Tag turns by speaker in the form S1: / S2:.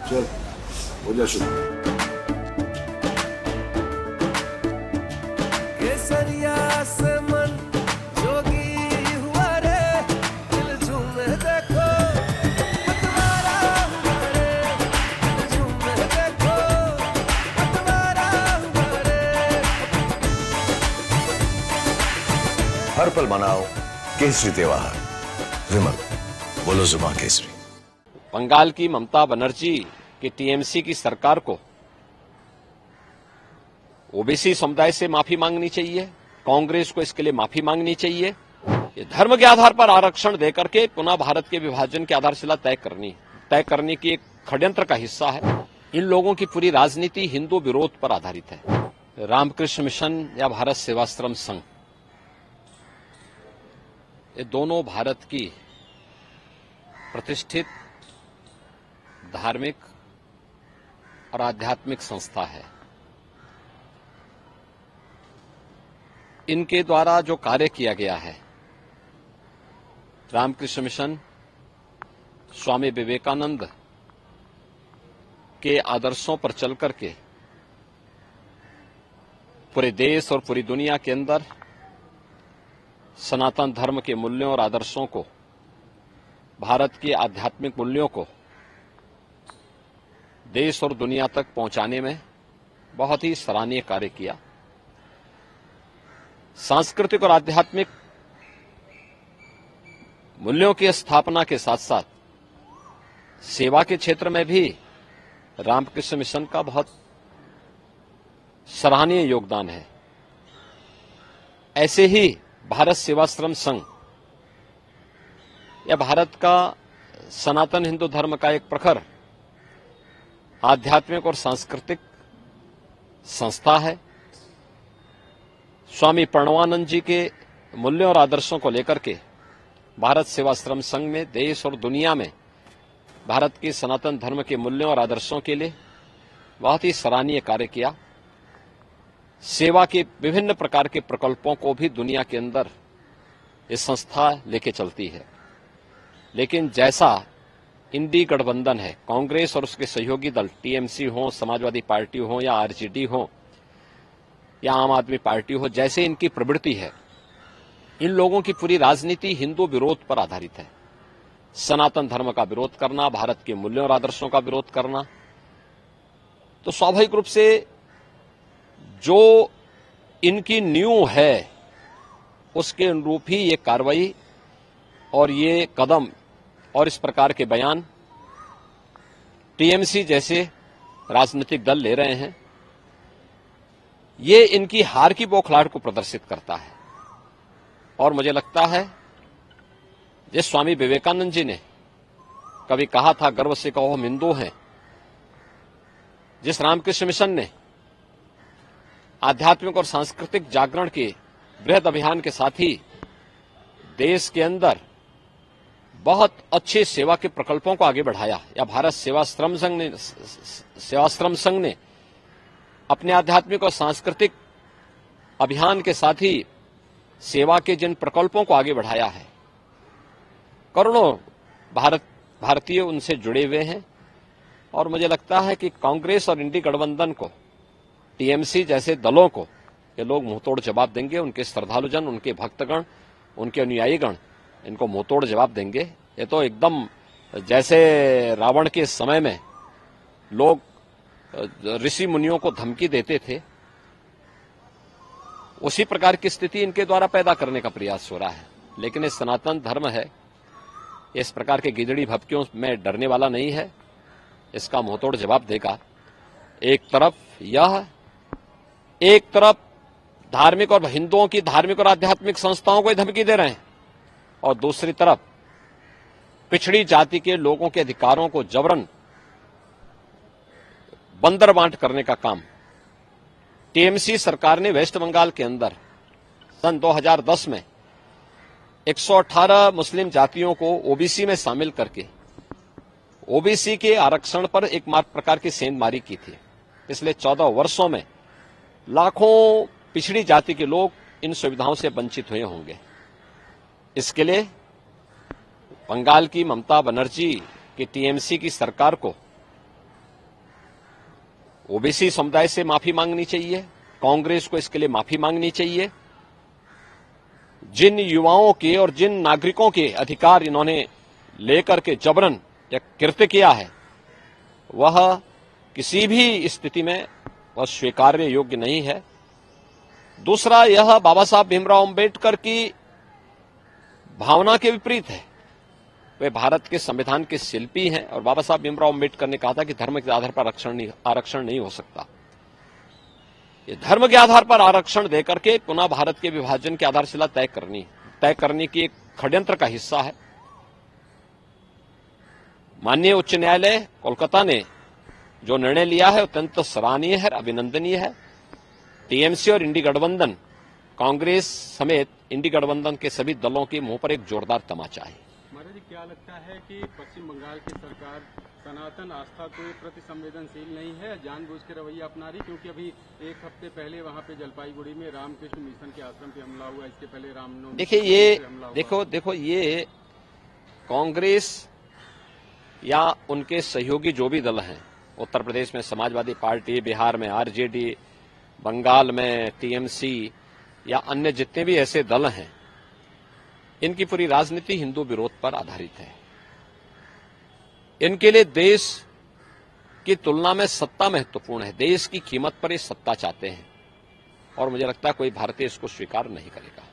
S1: चल हो जा शुरू।
S2: केसरिया से मन जोगी हुआ रे, दिल झूमे देखो पतवारा हुआ रे, दिल झूमे देखो पतवारा हुआ रे।
S3: हर पल मनाओ केसरी त्योहार। विमल, बोलो जुबान केसरी।
S4: बंगाल की ममता बनर्जी की टीएमसी की सरकार को ओबीसी समुदाय से माफी मांगनी चाहिए, कांग्रेस को इसके लिए माफी मांगनी चाहिए। ये धर्म के आधार पर आरक्षण देकर के पुनः भारत के विभाजन की आधारशिला तय करने की एक षड्यंत्र का हिस्सा है। इन लोगों की पूरी राजनीति हिंदू विरोध पर आधारित है। रामकृष्ण मिशन या भारत सेवाश्रम संघ, ये दोनों भारत की प्रतिष्ठित धार्मिक और आध्यात्मिक संस्था है। इनके द्वारा जो कार्य किया गया है, रामकृष्ण मिशन स्वामी विवेकानंद के आदर्शों पर चलकर के पूरे देश और पूरी दुनिया के अंदर सनातन धर्म के मूल्यों और आदर्शों को, भारत के आध्यात्मिक मूल्यों को देश और दुनिया तक पहुंचाने में बहुत ही सराहनीय कार्य किया। सांस्कृतिक और आध्यात्मिक मूल्यों की स्थापना के साथ साथ सेवा के क्षेत्र में भी रामकृष्ण मिशन का बहुत सराहनीय योगदान है। ऐसे ही भारत सेवाश्रम संघ यह भारत का सनातन हिंदू धर्म का एक प्रखर आध्यात्मिक और सांस्कृतिक संस्था है। स्वामी प्रणवानंद जी के मूल्यों और आदर्शों को लेकर के भारत सेवाश्रम संघ में देश और दुनिया में भारत के सनातन धर्म के मूल्यों और आदर्शों के लिए बहुत ही सराहनीय कार्य किया। सेवा के विभिन्न प्रकार के प्रकल्पों को भी दुनिया के अंदर ये संस्था लेके चलती है। लेकिन जैसा इंडी गठबंधन है, कांग्रेस और उसके सहयोगी दल टीएमसी हो, समाजवादी पार्टी हो या आरजेडी हो या आम आदमी पार्टी हो, जैसे इनकी प्रवृत्ति है, इन लोगों की पूरी राजनीति हिंदू विरोध पर आधारित है। सनातन धर्म का विरोध करना, भारत के मूल्यों और आदर्शों का विरोध करना, तो स्वाभाविक रूप से जो इनकी नींव है उसके अनुरूप ही ये कार्रवाई और ये कदम और इस प्रकार के बयान टीएमसी जैसे राजनीतिक दल ले रहे हैं। ये इनकी हार की बौखलाहट को प्रदर्शित करता है। और मुझे लगता है जिस स्वामी विवेकानंद जी ने कभी कहा था, गर्व से कहो हम हिंदू हैं, जिस रामकृष्ण मिशन ने आध्यात्मिक और सांस्कृतिक जागरण के बृहद अभियान के साथ ही देश के अंदर बहुत अच्छे सेवा के प्रकल्पों को आगे बढ़ाया, या भारत सेवाश्रम संघ ने अपने आध्यात्मिक और सांस्कृतिक अभियान के साथ ही सेवा के जिन प्रकल्पों को आगे बढ़ाया है, करोड़ों भारतीय उनसे जुड़े हुए हैं। और मुझे लगता है कि कांग्रेस और इंडी गठबंधन को, टीएमसी जैसे दलों को ये लोग मुंहतोड़ जवाब देंगे। उनके श्रद्धालुजन, उनके भक्तगण, उनके अनुयायीगण इनको मुंहतोड़ जवाब देंगे। ये तो एकदम जैसे रावण के समय में लोग ऋषि मुनियों को धमकी देते थे, उसी प्रकार की स्थिति इनके द्वारा पैदा करने का प्रयास हो रहा है। लेकिन ये सनातन धर्म है, इस प्रकार के गिदड़ी भपकियों में डरने वाला नहीं है, इसका मुंहतोड़ जवाब देगा। एक तरफ धार्मिक और हिंदुओं की धार्मिक और आध्यात्मिक संस्थाओं को धमकी दे रहे हैं, और दूसरी तरफ पिछड़ी जाति के लोगों के अधिकारों को जबरन बंदर बांट करने का काम टीएमसी सरकार ने वेस्ट बंगाल के अंदर सन 2010 में 118 मुस्लिम जातियों को ओबीसी में शामिल करके ओबीसी के आरक्षण पर एक प्रकार की सेंधमारी की थी। पिछले 14 वर्षों में लाखों पिछड़ी जाति के लोग इन सुविधाओं से वंचित हुए होंगे। इसके लिए बंगाल की ममता बनर्जी कि टीएमसी की सरकार को ओबीसी समुदाय से माफी मांगनी चाहिए, कांग्रेस को इसके लिए माफी मांगनी चाहिए। जिन युवाओं के और जिन नागरिकों के अधिकार इन्होंने लेकर के जबरन या कृत्य किया है, वह किसी भी स्थिति में वह स्वीकार्य योग्य नहीं है। दूसरा, यह बाबा साहब भीमराव अंबेडकर की भावना के विपरीत है। वे भारत के संविधान के शिल्पी हैं और बाबा साहब भीमराव अंबेडकर ने कहा था कि धर्म के आधार पर आरक्षण नहीं हो सकता। ये धर्म के आधार पर आरक्षण देकर के पुनः भारत के विभाजन की आधारशिला तय करने की एक षड्यंत्र का हिस्सा है। माननीय उच्च न्यायालय कोलकाता ने जो निर्णय लिया है अत्यंत सराहनीय है, अभिनंदनीय है। टीएमसी और इंडी गठबंधन, कांग्रेस समेत इंडी गठबंधन के सभी दलों के मुंह पर एक जोरदार तमाचा है।
S5: महाराज जी, क्या लगता है कि पश्चिम बंगाल की सरकार सनातन आस्था के प्रति संवेदनशील नहीं है, जानबूझ के रवैया अपना रही? क्योंकि अभी एक हफ्ते पहले वहां पे जलपाईगुड़ी में रामकृष्ण मिशन के आश्रम पे हमला हुआ, इसके पहले रामनवमी
S4: देखिए ये कांग्रेस या उनके सहयोगी जो भी दल हैं, उत्तर प्रदेश में समाजवादी पार्टी, बिहार में आरजेडी, बंगाल में टीएमसी या अन्य जितने भी ऐसे दल हैं, इनकी पूरी राजनीति हिंदू विरोध पर आधारित है। इनके लिए देश की तुलना में सत्ता महत्वपूर्ण है। देश की कीमत पर ये सत्ता चाहते हैं और मुझे लगता है कोई भारतीय इसको स्वीकार नहीं करेगा।